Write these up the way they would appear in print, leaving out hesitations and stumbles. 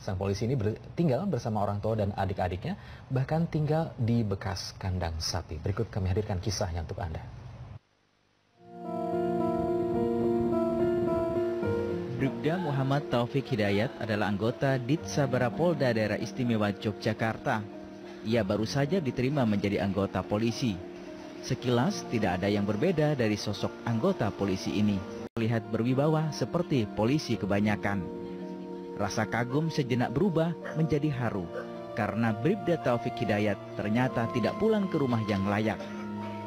Sang polisi ini tinggal bersama orang tua dan adik-adiknya, bahkan tinggal di bekas kandang sapi. Berikut kami hadirkan kisahnya untuk Anda. Bribda Muhammad Taufik Hidayat adalah anggota Ditsabara Polda Daerah Istimewa Yogyakarta. Ia baru saja diterima menjadi anggota polisi. Sekilas tidak ada yang berbeda dari sosok anggota polisi ini. Terlihat berwibawa seperti polisi kebanyakan. Rasa kagum sejenak berubah menjadi haru karena Bribda Taufik Hidayat ternyata tidak pulang ke rumah yang layak.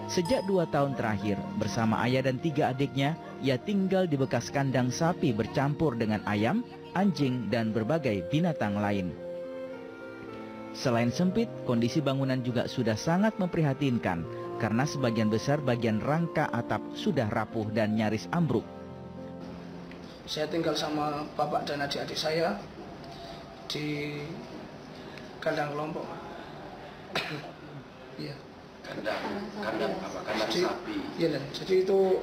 Sejak 2 tahun terakhir, bersama ayah dan 3 adiknya, ia tinggal di bekas kandang sapi bercampur dengan ayam, anjing, dan berbagai binatang lain. Selain sempit, kondisi bangunan juga sudah sangat memprihatinkan karena sebagian besar bagian rangka atap sudah rapuh dan nyaris ambruk. Saya tinggal sama bapak dan adik-adik saya di kandang kelompok. Iya. Kandang apa? Kandang sapi. Iya, jadi itu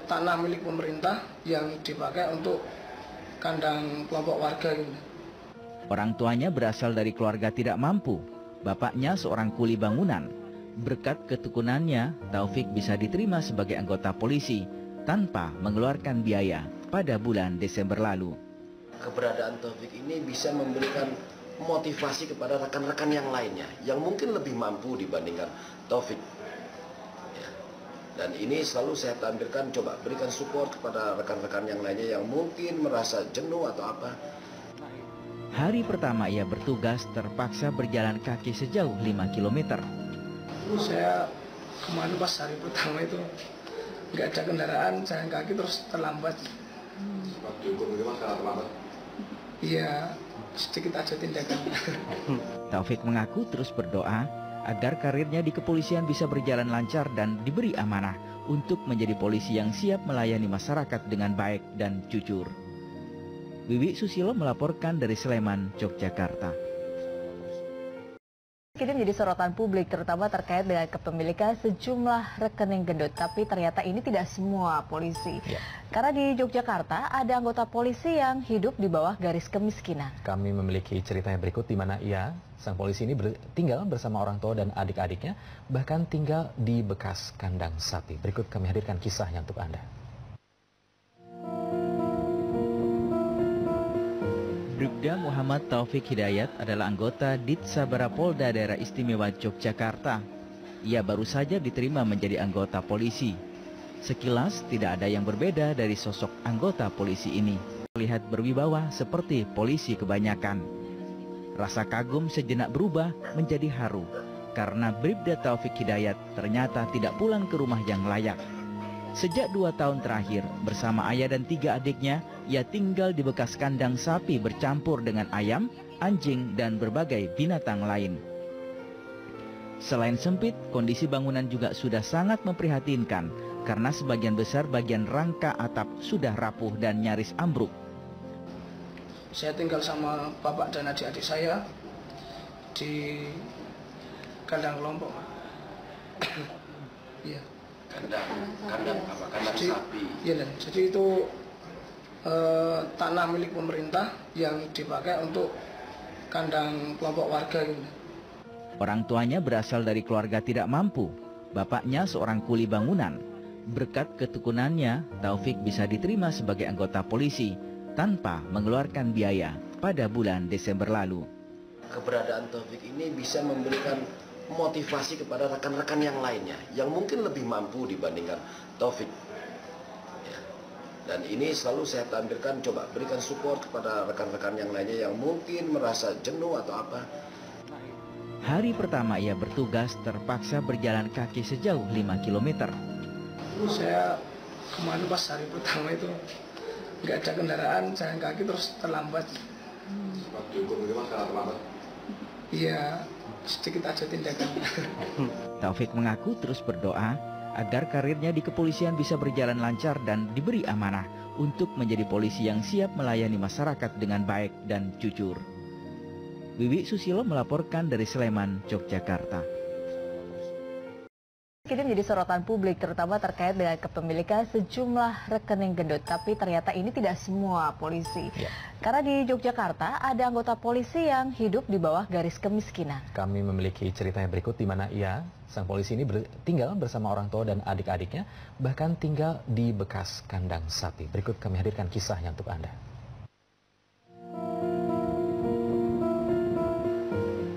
tanah milik pemerintah yang dipakai untuk kandang kelompok warga ini. Orang tuanya berasal dari keluarga tidak mampu. Bapaknya seorang kuli bangunan. Berkat ketekunannya, Taufik bisa diterima sebagai anggota polisi tanpa mengeluarkan biaya pada bulan Desember lalu. Keberadaan Taufik ini bisa memberikan motivasi kepada rekan-rekan yang lainnya yang mungkin lebih mampu dibandingkan Taufik. Ya. Dan ini selalu saya tampilkan, coba berikan support kepada rekan-rekan yang lainnya yang mungkin merasa jenuh atau apa. Hari pertama ia bertugas terpaksa berjalan kaki sejauh 5 km. Saya kemarin pas hari pertama itu nggak ada kendaraan, jalan kaki terus terlambat. Iya, sedikit aja tindakan. Taufik mengaku terus berdoa agar karirnya di kepolisian bisa berjalan lancar dan diberi amanah untuk menjadi polisi yang siap melayani masyarakat dengan baik dan jujur. Wiwi Susilo melaporkan dari Sleman, Yogyakarta. Kini menjadi sorotan publik terutama terkait dengan kepemilikan sejumlah rekening gendut. Tapi ternyata ini tidak semua polisi. Ya. Karena di Yogyakarta ada anggota polisi yang hidup di bawah garis kemiskinan. Kami memiliki cerita yang berikut di mana sang polisi ini tinggal bersama orang tua dan adik-adiknya, bahkan tinggal di bekas kandang sapi. Berikut kami hadirkan kisahnya untuk Anda. Bribda Muhammad Taufik Hidayat adalah anggota Ditsabara Polda Daerah Istimewa Yogyakarta. Ia baru saja diterima menjadi anggota polisi. Sekilas tidak ada yang berbeda dari sosok anggota polisi ini. Terlihat berwibawa seperti polisi kebanyakan. Rasa kagum sejenak berubah menjadi haru karena Bribda Taufik Hidayat ternyata tidak pulang ke rumah yang layak. Sejak 2 tahun terakhir, bersama ayah dan 3 adiknya, ia tinggal di bekas kandang sapi bercampur dengan ayam, anjing, dan berbagai binatang lain. Selain sempit, kondisi bangunan juga sudah sangat memprihatinkan karena sebagian besar bagian rangka atap sudah rapuh dan nyaris ambruk. Saya tinggal sama bapak dan adik-adik saya di kandang kelompok. Iya. Kandang apa? Kandang sapi. Iya, jadi itu tanah milik pemerintah yang dipakai untuk kandang kelompok warga ini. Orang tuanya berasal dari keluarga tidak mampu. Bapaknya seorang kuli bangunan. Berkat ketekunannya, Taufik bisa diterima sebagai anggota polisi tanpa mengeluarkan biaya pada bulan Desember lalu. Keberadaan Taufik ini bisa memberikan motivasi kepada rekan-rekan yang lainnya yang mungkin lebih mampu dibandingkan Taufik. Ya. Dan ini selalu saya tampilkan, coba berikan support kepada rekan-rekan yang lainnya yang mungkin merasa jenuh atau apa. Hari pertama ia bertugas terpaksa berjalan kaki sejauh 5 km. Saya kemarin pas hari pertama itu nggak ada kendaraan, jalan kaki terus terlambat. Iya, sedikit aja tindakan. Taufik mengaku terus berdoa agar karirnya di kepolisian bisa berjalan lancar dan diberi amanah untuk menjadi polisi yang siap melayani masyarakat dengan baik dan jujur. Wiwi Susilo melaporkan dari Sleman, Yogyakarta. Kini menjadi sorotan publik terutama terkait dengan kepemilikan sejumlah rekening gendut. Tapi ternyata ini tidak semua polisi. Karena di Yogyakarta ada anggota polisi yang hidup di bawah garis kemiskinan. Kami memiliki cerita yang berikut di mana sang polisi ini tinggal bersama orang tua dan adik-adiknya, bahkan tinggal di bekas kandang sapi. Berikut kami hadirkan kisahnya untuk Anda.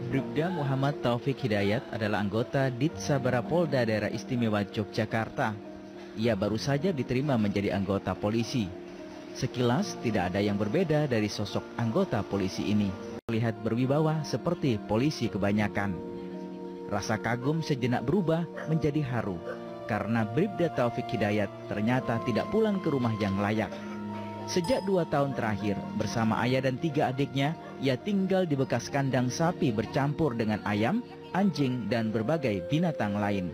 Bribda Muhammad Taufik Hidayat adalah anggota Ditsabara Polda Daerah Istimewa Yogyakarta. Ia baru saja diterima menjadi anggota polisi. Sekilas tidak ada yang berbeda dari sosok anggota polisi ini. Terlihat berwibawa seperti polisi kebanyakan. Rasa kagum sejenak berubah menjadi haru karena Bribda Taufik Hidayat ternyata tidak pulang ke rumah yang layak. Sejak 2 tahun terakhir, bersama ayah dan 3 adiknya, ia tinggal di bekas kandang sapi bercampur dengan ayam, anjing, dan berbagai binatang lain.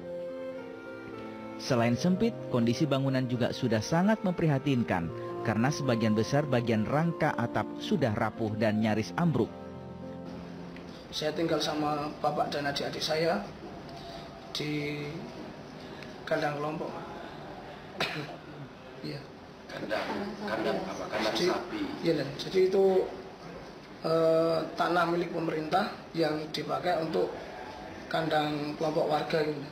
Selain sempit, kondisi bangunan juga sudah sangat memprihatinkan karena sebagian besar bagian rangka atap sudah rapuh dan nyaris ambruk. Saya tinggal sama bapak dan adik-adik saya di kandang kelompok. Iya. Kandang apa? Kandang sapi. Iya, jadi itu tanah milik pemerintah yang dipakai untuk kandang kelompok warga ini.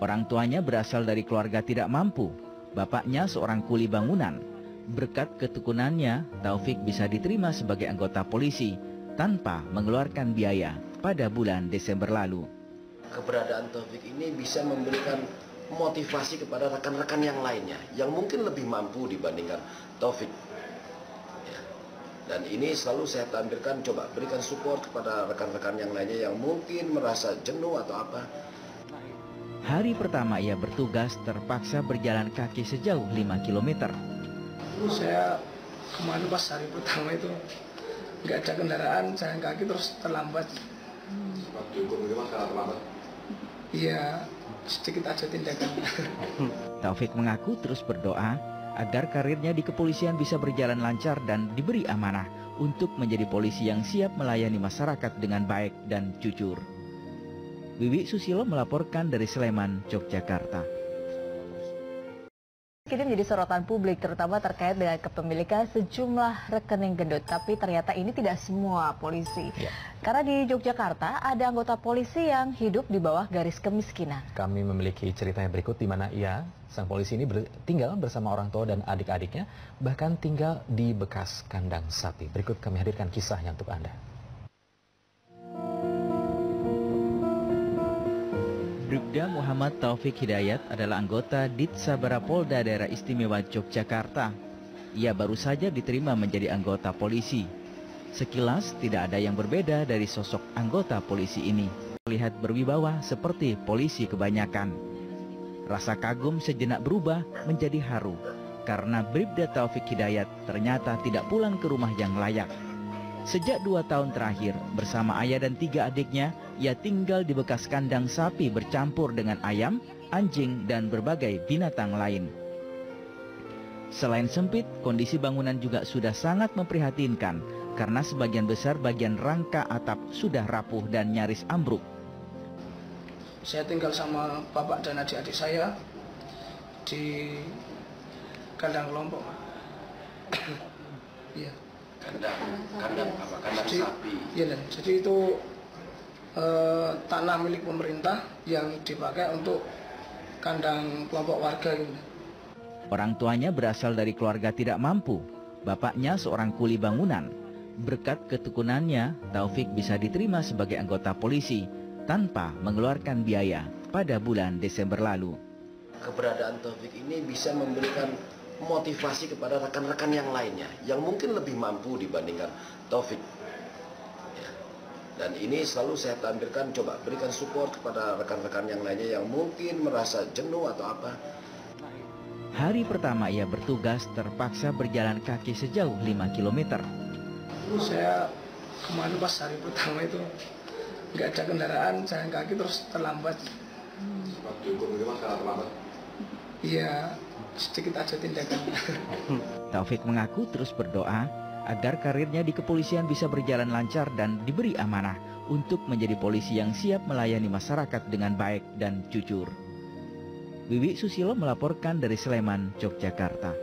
Orang tuanya berasal dari keluarga tidak mampu. Bapaknya seorang kuli bangunan. Berkat ketekunannya, Taufik bisa diterima sebagai anggota polisi tanpa mengeluarkan biaya pada bulan Desember lalu. Keberadaan Taufik ini bisa memberikan motivasi kepada rekan-rekan yang lainnya yang mungkin lebih mampu dibandingkan Taufik. Ya. Dan ini selalu saya tampilkan, coba berikan support kepada rekan-rekan yang lainnya yang mungkin merasa jenuh atau apa. Hari pertama ia bertugas terpaksa berjalan kaki sejauh 5 km. Saya kemarin pas hari pertama itu nggak ada kendaraan, jalan kaki terus terlambat. Iya, sedikit aja tindakan. Taufik mengaku terus berdoa agar karirnya di kepolisian bisa berjalan lancar dan diberi amanah untuk menjadi polisi yang siap melayani masyarakat dengan baik dan jujur. Wiwi Susilo melaporkan dari Sleman, Yogyakarta. Kini menjadi sorotan publik terutama terkait dengan kepemilikan sejumlah rekening gendut. Tapi ternyata ini tidak semua polisi. Karena di Yogyakarta ada anggota polisi yang hidup di bawah garis kemiskinan. Kami memiliki cerita yang berikut di mana sang polisi ini tinggal bersama orang tua dan adik-adiknya, bahkan tinggal di bekas kandang sapi. Berikut kami hadirkan kisahnya untuk Anda. Bribda Muhammad Taufik Hidayat adalah anggota Ditsabara Polda Daerah Istimewa Yogyakarta. Ia baru saja diterima menjadi anggota polisi. Sekilas tidak ada yang berbeda dari sosok anggota polisi ini. Terlihat berwibawa seperti polisi kebanyakan. Rasa kagum sejenak berubah menjadi haru karena Bribda Taufik Hidayat ternyata tidak pulang ke rumah yang layak. Sejak 2 tahun terakhir, bersama ayah dan 3 adiknya, ia tinggal di bekas kandang sapi bercampur dengan ayam, anjing, dan berbagai binatang lain. Selain sempit, kondisi bangunan juga sudah sangat memprihatinkan karena sebagian besar bagian rangka atap sudah rapuh dan nyaris ambruk. Saya tinggal sama bapak dan adik-adik saya di kandang kelompok. Iya. Kandang apa? Kandang sapi. Iya, jadi itu tanah milik pemerintah yang dipakai untuk kandang kelompok warga ini. Orang tuanya berasal dari keluarga tidak mampu. Bapaknya seorang kuli bangunan. Berkat ketekunannya, Taufik bisa diterima sebagai anggota polisi tanpa mengeluarkan biaya pada bulan Desember lalu. Keberadaan Taufik ini bisa memberikan motivasi kepada rekan-rekan yang lainnya yang mungkin lebih mampu dibandingkan Taufik. Ya. Dan ini selalu saya tampilkan, coba berikan support kepada rekan-rekan yang lainnya yang mungkin merasa jenuh atau apa. Hari pertama ia bertugas terpaksa berjalan kaki sejauh 5 km. Saya kemarin pas hari pertama itu nggak ada kendaraan, jalan kaki terus terlambat. Iya, sedikit aja tindakan. Taufik mengaku terus berdoa agar karirnya di kepolisian bisa berjalan lancar dan diberi amanah untuk menjadi polisi yang siap melayani masyarakat dengan baik dan jujur. Wiwi Susilo melaporkan dari Sleman, Yogyakarta.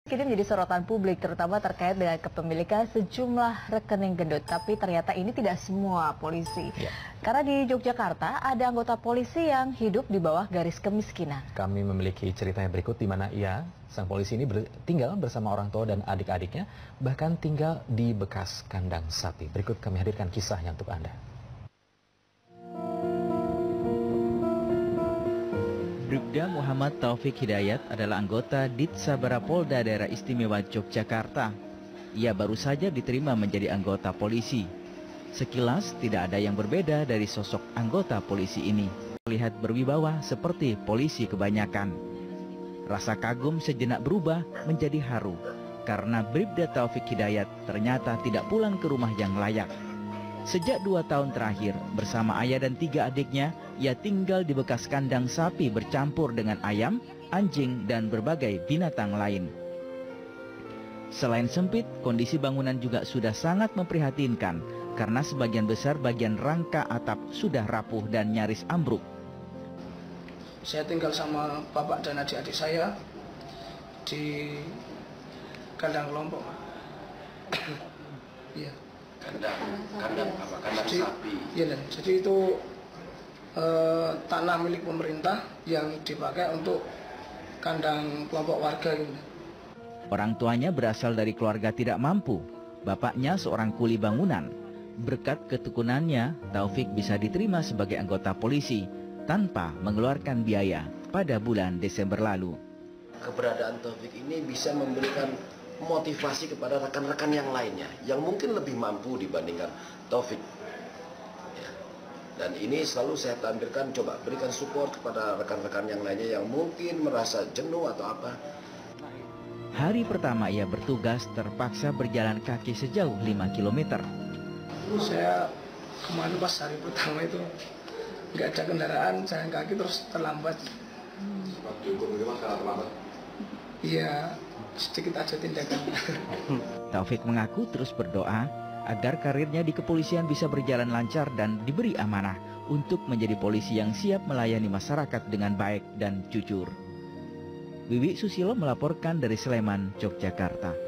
Kini menjadi sorotan publik terutama terkait dengan kepemilikan sejumlah rekening gendut. Tapi ternyata ini tidak semua polisi. Karena di Yogyakarta ada anggota polisi yang hidup di bawah garis kemiskinan. Kami memiliki cerita yang berikut di mana sang polisi ini tinggal bersama orang tua dan adik-adiknya, bahkan tinggal di bekas kandang sapi. Berikut kami hadirkan kisahnya untuk Anda. Bribda Muhammad Taufik Hidayat adalah anggota Ditsabara Polda Daerah Istimewa Yogyakarta. Ia baru saja diterima menjadi anggota polisi. Sekilas tidak ada yang berbeda dari sosok anggota polisi ini. Terlihat berwibawa seperti polisi kebanyakan. Rasa kagum sejenak berubah menjadi haru karena Bribda Taufik Hidayat ternyata tidak pulang ke rumah yang layak. Sejak 2 tahun terakhir, bersama ayah dan 3 adiknya, ia tinggal di bekas kandang sapi bercampur dengan ayam, anjing, dan berbagai binatang lain. Selain sempit, kondisi bangunan juga sudah sangat memprihatinkan, karena sebagian besar bagian rangka atap sudah rapuh dan nyaris ambruk. Saya tinggal sama bapak dan adik-adik saya di kandang kelompok. Iya. Kandang sapi. Iya, jadi itu tanah milik pemerintah yang dipakai untuk kandang kelompok warga ini. Orang tuanya berasal dari keluarga tidak mampu. Bapaknya seorang kuli bangunan. Berkat ketekunannya, Taufik bisa diterima sebagai anggota polisi tanpa mengeluarkan biaya pada bulan Desember lalu. Keberadaan Taufik ini bisa memberikan motivasi kepada rekan-rekan yang lainnya yang mungkin lebih mampu dibandingkan Taufik. Ya. Dan ini selalu saya tampilkan, coba berikan support kepada rekan-rekan yang lainnya yang mungkin merasa jenuh atau apa. Hari pertama ia bertugas terpaksa berjalan kaki sejauh 5 km. Saya kemarin pas hari pertama itu nggak ada kendaraan, jalan kaki terus terlambat. Iya, sedikit aja tindakan. Taufik mengaku terus berdoa agar karirnya di kepolisian bisa berjalan lancar dan diberi amanah untuk menjadi polisi yang siap melayani masyarakat dengan baik dan jujur. Wiwi Susilo melaporkan dari Sleman, Yogyakarta.